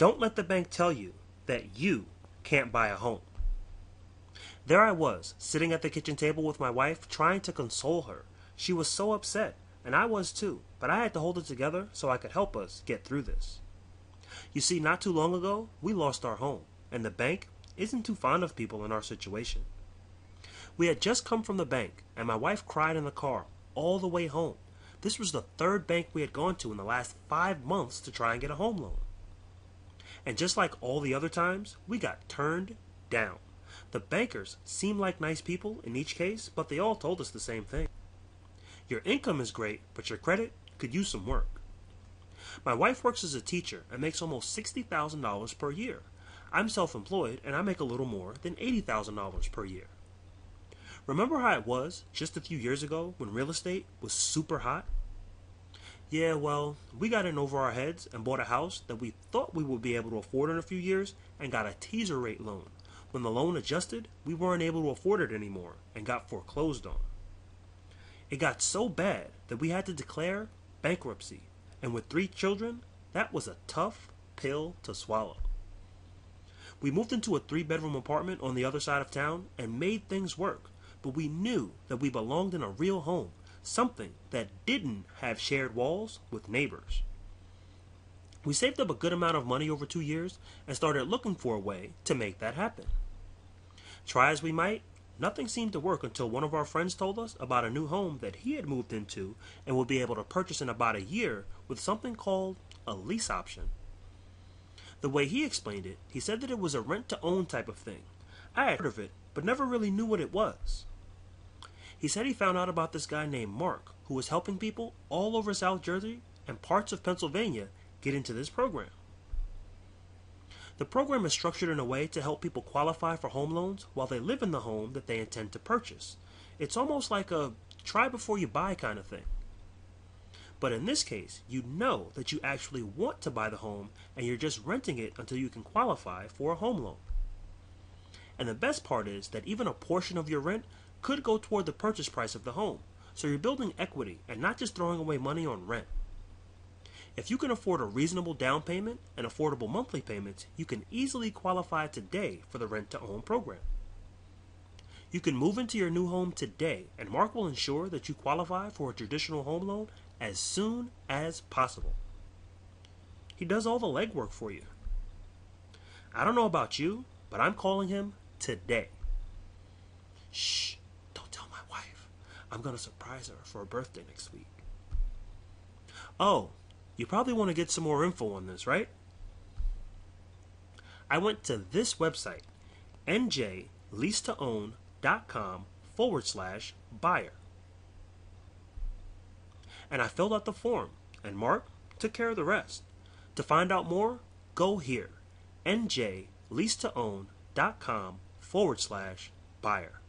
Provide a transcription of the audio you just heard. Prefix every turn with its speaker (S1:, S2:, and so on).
S1: Don't let the bank tell you that you can't buy a home. There I was, sitting at the kitchen table with my wife, trying to console her. She was so upset, and I was too, but I had to hold it together so I could help us get through this. You see, not too long ago, we lost our home, and the bank isn't too fond of people in our situation. We had just come from the bank, and my wife cried in the car all the way home. This was the third bank we had gone to in the last 5 months to try and get a home loan. And just like all the other times, we got turned down. The bankers seemed like nice people in each case, but they all told us the same thing. Your income is great, but your credit could use some work. My wife works as a teacher and makes almost $60,000 per year. I'm self-employed and I make a little more than $80,000 per year. Remember how it was just a few years ago when real estate was super hot? Yeah, well, we got in over our heads and bought a house that we thought we would be able to afford in a few years and got a teaser rate loan. When the loan adjusted, we weren't able to afford it anymore and got foreclosed on. It got so bad that we had to declare bankruptcy, and with 3 children, that was a tough pill to swallow. We moved into a 3-bedroom apartment on the other side of town and made things work, but we knew that we belonged in a real home, something that didn't have shared walls with neighbors. We saved up a good amount of money over 2 years and started looking for a way to make that happen. Try as we might, nothing seemed to work until one of our friends told us about a new home that he had moved into and would be able to purchase in about a year with something called a lease option. The way he explained it, he said that it was a rent-to-own type of thing. I had heard of it, but never really knew what it was. He said he found out about this guy named Mark, who was helping people all over South Jersey and parts of Pennsylvania get into this program. The program is structured in a way to help people qualify for home loans while they live in the home that they intend to purchase. It's almost like a try before you buy kind of thing. But in this case, you know that you actually want to buy the home and you're just renting it until you can qualify for a home loan. And the best part is that even a portion of your rent could go toward the purchase price of the home, so you're building equity and not just throwing away money on rent. If you can afford a reasonable down payment and affordable monthly payments, you can easily qualify today for the rent-to-own program. You can move into your new home today, and Mark will ensure that you qualify for a traditional home loan as soon as possible. He does all the legwork for you. I don't know about you, but I'm calling him today. Shh, don't tell my wife. I'm going to surprise her for her birthday next week. Oh, you probably want to get some more info on this, right? I went to this website, njleasetoown.com/buyer. And I filled out the form, and Mark took care of the rest. To find out more, go here, njleasetoown.com/buyer.